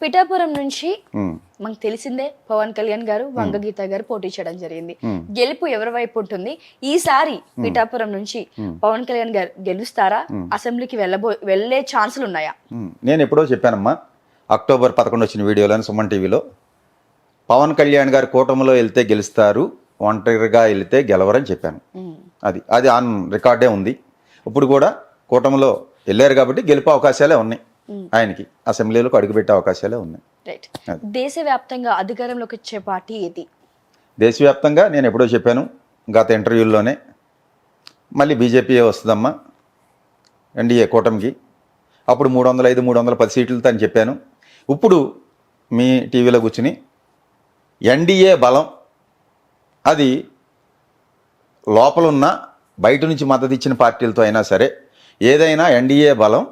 పిఠాపురం నుంచి మనకు తెలిసిందే పవన్ కళ్యాణ్ గారు వంగగీత గారు పోటీ చేయడం జరిగింది. గెలుపు ఎవరి వైపు ఉంటుంది? ఈసారి పిఠాపురం నుంచి పవన్ కళ్యాణ్ గారు గెలుస్తారా? అసెంబ్లీకి వెళ్ళే ఛాన్సులు ఉన్నాయా? నేను ఎప్పుడో చెప్పానమ్మా, అక్టోబర్ 11 వచ్చిన వీడియోలో సుమన్ టీవీలో, పవన్ కళ్యాణ్ గారు కూటమిలో వెళ్తే గెలుస్తారు, ఒంటరిగా వెళ్తే గెలవరని చెప్పాను. అది ఆన్ రికార్డే ఉంది. ఇప్పుడు కూడా కూటమిలో వెళ్ళారు కాబట్టి గెలుపు అవకాశాలే ఉన్నాయి ఆయనకి, అసెంబ్లీలోకి అడుగుపెట్టే అవకాశాలే ఉన్నాయి. దేశవ్యాప్తంగా అధికారంలోకి వచ్చే పార్టీ ఏది? దేశవ్యాప్తంగా నేను ఎప్పుడో చెప్పాను గత ఇంటర్వ్యూల్లోనే, మళ్ళీ బీజేపీయే వస్తుందమ్మా ఎన్డీఏ కూటమికి. అప్పుడు 305, 310 సీట్లతో అని చెప్పాను. ఇప్పుడు మీ టీవీలో కూర్చుని ఎన్డీఏ బలం అది లోపలున్న బయట నుంచి మద్దతు ఇచ్చిన పార్టీలతో అయినా సరే, ఏదైనా ఎన్డీఏ బలం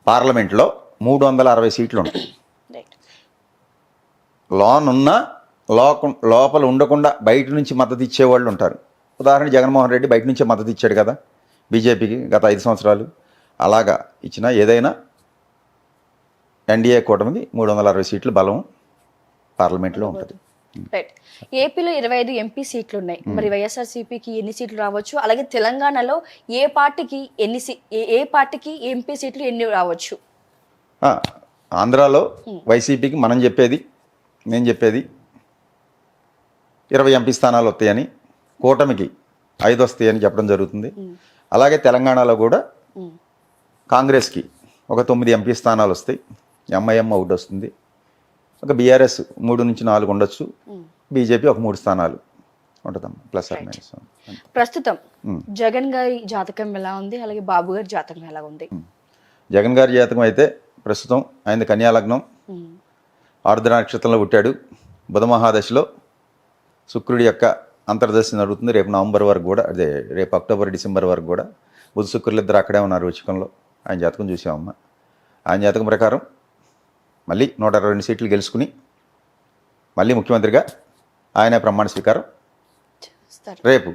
పార్లమెంట్లో 360 సీట్లు ఉంటాయి. లోపల ఉండకుండా బయట నుంచి మద్దతు ఇచ్చేవాళ్ళు ఉంటారు. ఉదాహరణ జగన్మోహన్ రెడ్డి బయట నుంచే మద్దతు ఇచ్చాడు కదా బీజేపీకి గత 5 సంవత్సరాలు. అలాగా ఇచ్చిన ఏదైనా ఎన్డీఏ కూటమికి 360 సీట్లు బలం పార్లమెంట్లో ఉంటుంది. ఏపీలో 25 ఎంపీ సీట్లు ఉన్నాయి. మరి వైఎస్ఆర్సీపీకి ఎన్ని సీట్లు రావచ్చు? అలాగే తెలంగాణలో ఏ పార్టీకి ఎంపీ సీట్లు ఎన్ని రావచ్చు? ఆంధ్రాలో వైసీపీకి నేను చెప్పేది 20 ఎంపీ స్థానాలు వస్తాయని, కూటమికి 5 వస్తాయని చెప్పడం జరుగుతుంది. అలాగే తెలంగాణలో కూడా కాంగ్రెస్కి ఒక 9 ఎంపీ స్థానాలు వస్తాయి, ఎంఐఎం ఒకటి వస్తుంది, ఒక బీఆర్ఎస్ 3 నుంచి 4 ఉండొచ్చు, బీజేపీ ఒక 3 స్థానాలు ఉంటుందమ్మా, ప్లస్ ఆర్ మైనస్. ప్రస్తుతం జగన్ గారి జాతకం ఎలా ఉంది? అలాగే బాబు గారి జాతకం ఎలా ఉంది? జగన్ గారి జాతకం అయితే ప్రస్తుతం ఆయన కన్యా లగ్నం, ఆరుద్ర నక్షత్రంలో పుట్టాడు. బుధ మహాదశలో శుక్రుడి యొక్క అంతర్దశ నడుస్తుంది. రేపు నవంబర్ వరకు కూడా, అదే రేపు అక్టోబర్ డిసెంబర్ వరకు కూడా బుధ శుక్రులు ఇద్దరు అక్కడే ఉన్నారు వృచ్చికంలో. ఆయన జాతకం చూసామమ్మా. ఆయన జాతకం ప్రకారం మళ్ళీ 122 సీట్లు గెలుచుకుని మళ్ళీ ముఖ్యమంత్రిగా ఆయనే ప్రమాణ స్వీకారం రేపు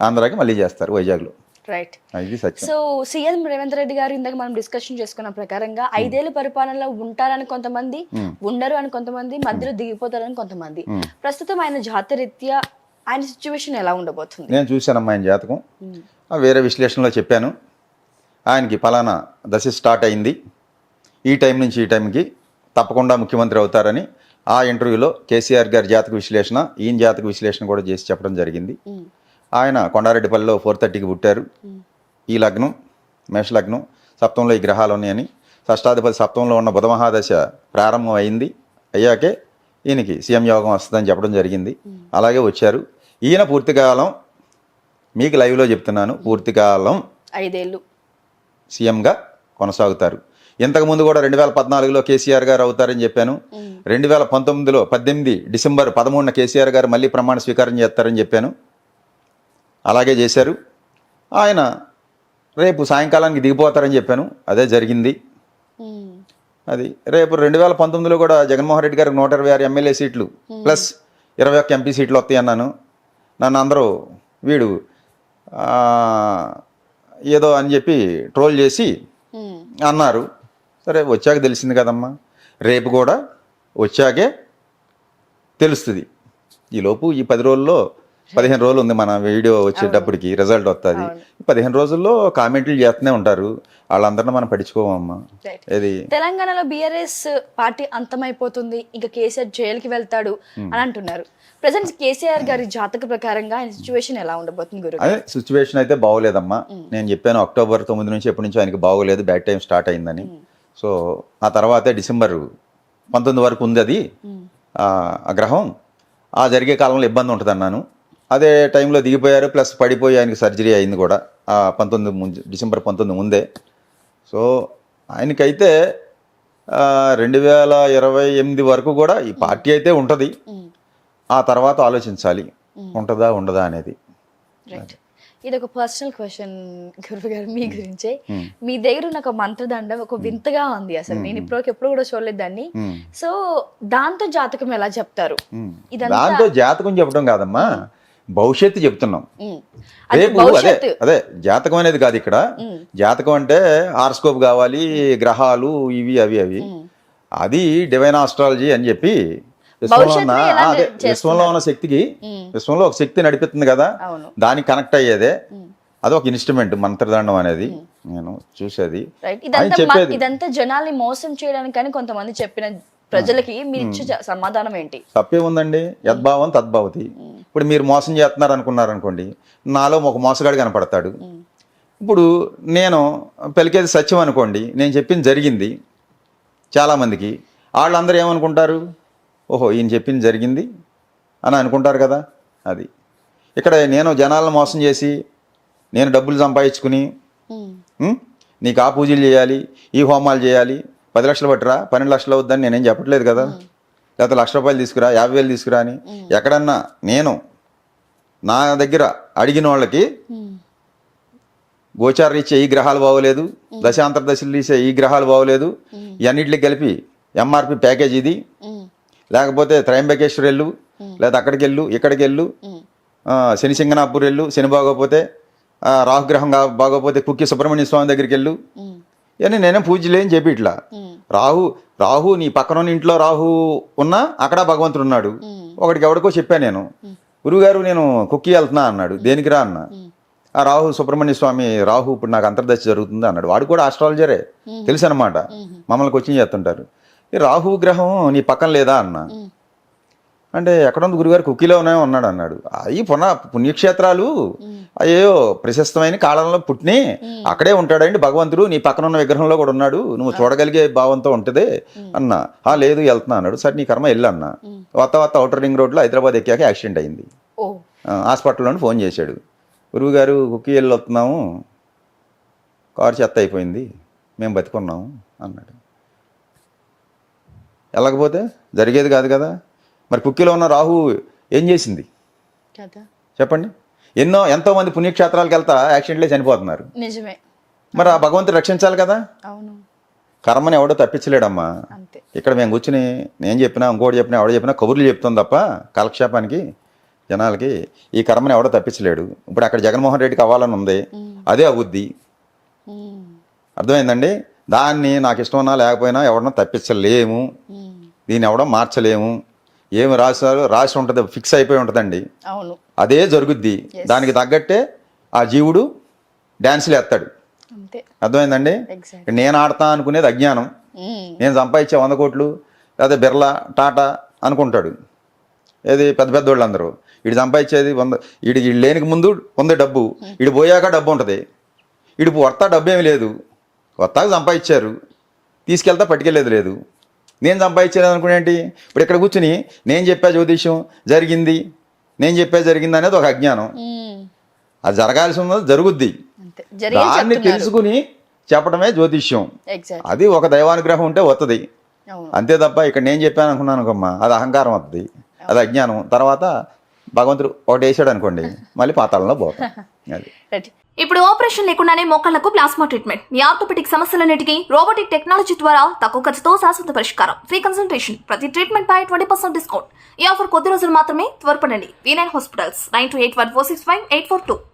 ఆంధ్రాకి మళ్ళీ చేస్తారు వైజాగ్లో. రైట్. ఇది సత్యం. సో సీఎం రేవంత్ రెడ్డి గారు ఇందాక మనం డిస్కషన్ చేసుకున్న ప్రకారంగా 5 ఏళ్ల పరిపాలనలో ఉంటారని కొంతమంది, ఉండరు అని కొంతమంది, మధ్యలో దిగిపోతారని కొంతమంది. ప్రస్తుతం ఆయన జాతరీత్యా ఆయన సిచ్యువేషన్ ఎలా ఉండబోతుంది? నేను చూశానమ్మా ఆయన జాతకం, వేరే విశ్లేషణలో చెప్పాను. ఆయనకి ఫలానా దశ స్టార్ట్ అయింది, ఈ టైం నుంచి ఈ టైంకి తప్పకుండా ముఖ్యమంత్రి అవుతారని ఆ ఇంటర్వ్యూలో కేసీఆర్ గారి జాతక విశ్లేషణ, ఈయన జాతక విశ్లేషణ కూడా చేసి చెప్పడం జరిగింది. ఆయన కొండారెడ్డిపల్లిలో 4:30కి పుట్టారు. ఈ లగ్నం మేష లగ్నం, సప్తంలో ఈ గ్రహాలు ఉన్నాయని, షష్టాధిపతి సప్తంలో ఉన్న బుధ మహాదశ ప్రారంభం అయింది, అయ్యాకే ఈయనకి సీఎం యోగం వస్తుందని చెప్పడం జరిగింది. అలాగే వచ్చారు. ఈయన పూర్తికాలం, మీకు లైవ్లో చెప్తున్నాను, పూర్తికాలం 5 ఏళ్ళు సీఎంగా కొనసాగుతారు. ఇంతకుముందు కూడా 2014లో కేసీఆర్ గారు అవుతారని చెప్పాను. 2019లో 18 డిసెంబర్ 13న కేసీఆర్ గారు మళ్ళీ ప్రమాణ స్వీకారం చేస్తారని చెప్పాను. అలాగే చేశారు. ఆయన రేపు సాయంకాలానికి దిగిపోతారని చెప్పాను, అదే జరిగింది. అది రేపు 2019లో కూడా జగన్మోహన్ రెడ్డి గారికి 126 ఎమ్మెల్యే సీట్లు ప్లస్ 21 ఎంపీ సీట్లు వస్తాయి అన్నాను. నన్ను అందరూ వీడు ఏదో అని చెప్పి ట్రోల్ చేసి అన్నారు. సరే, వచ్చాక తెలిసింది కదమ్మా, రేపు కూడా వచ్చాకే తెలుస్తుంది. ఈలోపు ఈ 10 రోజుల్లో 15 రోజులు ఉంది మన వీడియో వచ్చేటప్పటికి రిజల్ట్ వస్తుంది. 15 రోజుల్లో కామెంట్లు చేస్తూనే ఉంటారు, వాళ్ళందరినీ మనం పట్టించుకోమమ్మా. ఇది తెలంగాణలో బీఆర్ఎస్ పార్టీ అంతమైపోతుంది, ఇంకా కేసీఆర్ జైలుకి వెళ్తాడు అని అంటున్నారు. ప్రజెంట్ కేసీఆర్ గారి జాతక ప్రకారంగా ఆయన సిచ్యువేషన్ ఎలా ఉండబోతుంది గురు? అదే సిచ్యువేషన్ అయితే బాగోలేదమ్మా. నేను చెప్పాను అక్టోబర్ 9 నుంచి ఎప్పటి నుంచో ఆయనకి బాగోలేదు, బ్యాడ్ టైం స్టార్ట్ అయిందని. సో ఆ తర్వాతే డిసెంబర్ 19 వరకు ఉంది అది ఆ గ్రహం. ఆ జరిగే కాలంలో ఇబ్బంది ఉంటుంది అన్నాను. అదే టైంలో దిగిపోయారు, ప్లస్ పడిపోయి ఆయనకి సర్జరీ అయింది కూడా డిసెంబర్ 19 ముందే. సో ఆయనకైతే 2028 వరకు కూడా ఈ పార్టీ అయితే ఉంటుంది. ఆ తర్వాత ఆలోచించాలి ఉంటుందా ఉండదా అనేది. ఇది ఒక పర్సనల్ క్వశ్చన్ గురువు గారు, మీ గురించే. మీ దగ్గర ఉన్న ఒక మంత్రదండం ఒక వింతగా ఉంది, అసలు నేను ఎప్పుడు కూడా చూడలేదు దాన్ని. సో దాంతో జాతకం ఎలా చెప్తారు? దాంతో జాతకం చెప్పడం కాదమ్మా, భవిష్యత్తు చెప్తున్నాం. రేపు అదే జాతకం అనేది కాదు ఇక్కడ. జాతకం అంటే హారోస్కోప్ కావాలి, గ్రహాలు ఇవి అవి. అది డివైన్ ఆస్ట్రాలజీ అని చెప్పి విశ్వంలో ఉన్న భవిష్యత్తుని ఎలా అదే చేస్తున్నారు? విశ్వంలో ఉన్న శక్తికి విశ్వంలో ఒక శక్తి నడిపిస్తుంది కదా, అవును. దానికి కనెక్ట్ అయ్యేదే. అది ఒక ఇన్స్ట్రుమెంట్ మంత్రదండం అనేది నేను చూసేది. రైట్. ఆయన ఇదంతా చెప్పేది ఇదంతా జనాల్ని మోసం చేయడానికి కానీ కొంతమంది చెప్పిన ప్రజలకి మీరు ఇచ్చే సమాధానం ఏంటి? తప్పే ఉందండి. యద్భావం తద్భవతి. ఇప్పుడు మీరు మోసం చేస్తున్నారు అనుకున్నారు అనుకోండి, నాలో ఒక మోసగాడు కనపడతాడు. ఇప్పుడు నేను పలికేది సత్యం అనుకోండి, నేను చెప్పింది జరిగింది చాలామందికి, వాళ్ళందరూ ఏమనుకుంటారు, ఓహో ఈయన చెప్పింది జరిగింది అని అనుకుంటారు కదా. అది ఇక్కడ నేను జనాలను మోసం చేసి నేను డబ్బులు సంపాదించుకుని నీకు ఆ పూజలు చేయాలి, ఈ హోమాలు చేయాలి, 10 లక్షలు పట్టురా, 12 లక్షలు అవుద్దని నేనేం చెప్పట్లేదు కదా. లేకపోతే ₹1,00,000 తీసుకురా, 50,000 తీసుకురా అని ఎక్కడన్నా నేను నా దగ్గర అడిగిన వాళ్ళకి గోచార రీత్యా ఈ గ్రహాలు బాగోలేదు, దశాంతర దశలు తీసే ఈ గ్రహాలు బాగోలేదు, ఇవన్నిటికి కలిపి ఎంఆర్పి ప్యాకేజ్ ఇది, లేకపోతే త్రయంబకేశ్వర్ వెళ్ళు, లేదా అక్కడికి వెళ్ళు, ఇక్కడికి వెళ్ళు, శని సింగనాపూర్ వెళ్ళు, శని బాగోపోతే, రాహుగ్రహం బాగోపోతే కుక్కి సుబ్రహ్మణ్య స్వామి దగ్గరికి వెళ్ళు, ఇవన్నీ నేనే పూజలే అని చెప్పి ఇట్లా. రాహు నీ పక్కన ఇంట్లో రాహు ఉన్నా అక్కడ భగవంతుడు ఉన్నాడు. ఒకటికి ఎవడికో చెప్పాను నేను, గురువుగారు నేను కుక్కి వెళ్తున్నా అన్నాడు. దేనికి రా అన్న, ఆ రాహు సుబ్రహ్మణ్య స్వామి రాహు ఇప్పుడు నాకు అంతర్దశ జరుగుతుంది అన్నాడు. వాడు కూడా ఆస్ట్రాలజరే, తెలుసు అనమాట, మమ్మల్ని కోచింగ్ చేస్తుంటారు. ఈ రాహు గ్రహం నీ పక్కన లేదా అన్న అంటే, ఎక్కడుంది గురుగారు, కుక్కీలో ఉన్నాయో ఉన్నాడు అన్నాడు. అవి పుణ్యక్షేత్రాలు అయ్యో ప్రశస్తమైన కాలంలో పుట్టిని అక్కడే ఉంటాడండి భగవంతుడు, నీ పక్కన ఉన్న విగ్రహంలో కూడా ఉన్నాడు, నువ్వు చూడగలిగే భావంతో ఉంటుంది అన్న. లేదు వెళ్తున్నా అన్నాడు. సరే నీ కర్మ వెళ్ళు అన్న. వత్త అవుటర్ రింగ్ రోడ్లో హైదరాబాద్ ఎక్కాక యాక్సిడెంట్ అయింది. హాస్పిటల్లో ఫోన్ చేశాడు, గురువుగారు కుక్కీ వెళ్ళి వస్తున్నాము, కారు చెత్త అయిపోయింది, మేము బతికున్నాము అన్నాడు. వెళ్ళకపోతే జరిగేది కాదు కదా. మరి కుక్కీలో ఉన్న రాహు ఏం చేసింది చెప్పండి. ఎంతోమంది పుణ్యక్షేత్రాలకు వెళ్తా యాక్సిడెంట్లే చనిపోతున్నారు. నిజమే. మరి ఆ భగవంతుడు రక్షించాలి కదా. అవును. కర్మని ఎవడో తప్పించలేడమ్మా. ఇక్కడ మేము కూర్చుని నేను చెప్పినా ఇంకోటి చెప్పినా ఎవడో చెప్పినా కబుర్లు చెప్తాం తప్ప కాలక్షేపానికి జనాలకి ఈ కర్మని ఎవడో తప్పించలేడు. ఇప్పుడు అక్కడ జగన్మోహన్ రెడ్డికి అవ్వాలని ఉంది, అదే అవుద్ది. అర్థమైందండి. దాన్ని నాకు ఇష్టం ఉన్నా లేకపోయినా ఎవడన్నా తప్పించలేము, దీన్ని ఎవడో మార్చలేము. ఏమి రాసి ఉంటుంది, ఫిక్స్ అయిపోయి ఉంటుందండి, అదే జరుగుద్ది. దానికి తగ్గట్టే ఆ జీవుడు డ్యాన్సులు వేస్తాడు. అర్థమైందండి. నేను ఆడతా అనుకునేది అజ్ఞానం. నేను సంపాదించే 100 కోట్లు లేదా బిర్లా టాటా అనుకుంటాడు. ఏది పెద్ద పెద్దోళ్ళు అందరూ వీడు సంపాదించేది 100, వీడికి లేనికి ముందు ఉంది డబ్బు, వీడు పోయాక డబ్బు ఉంటుంది. వీడు వస్తా డబ్బు ఏమి లేదు, కొత్తగా సంపాదించారు, తీసుకెళ్తా పట్టుకెళ్ళేది లేదు. నేను సంపాదించేది అనుకునేంటి, ఇప్పుడు ఇక్కడ కూర్చుని నేను చెప్పా జ్యోతిష్యం జరిగింది, నేను చెప్పా జరిగింది అనేది ఒక అజ్ఞానం. అది జరగాల్సి ఉన్నది జరుగుద్ది, దాన్ని తెలుసుకుని చెప్పడమే జ్యోతిష్యం. అది ఒక దైవానుగ్రహం ఉంటే వస్తుంది అంతే తప్ప ఇక్కడ నేను చెప్పాను అనుకున్నాను అనుకోమ్మా, అది అహంకారం వస్తుంది, అది అజ్ఞానం. తర్వాత భగవంతుడు ఒకటి వేసాడు అనుకోండి, మళ్ళీ పాతాళంలో పోతాం. అది ఇప్పుడు ఆపరేషన్ లేకుండానే మోకాళ్లకు ప్లాస్మా ట్రీట్మెంట్, మీ ఆర్థోపెటిక్ సమస్యలన్నిటికీ రోబోటిక్ టెక్నాలజీ ద్వారా తక్కువ ఖర్చుతో శాశ్వత పరిష్కారం, ఫ్రీ కన్సల్టేషన్, ప్రతి ట్రీట్మెంట్ పై 20% డిస్కౌంట్. ఈ ఆఫర్ కొద్ది రోజులు మాత్రమే, త్వరపడండి. V9 hospitals 9281465842.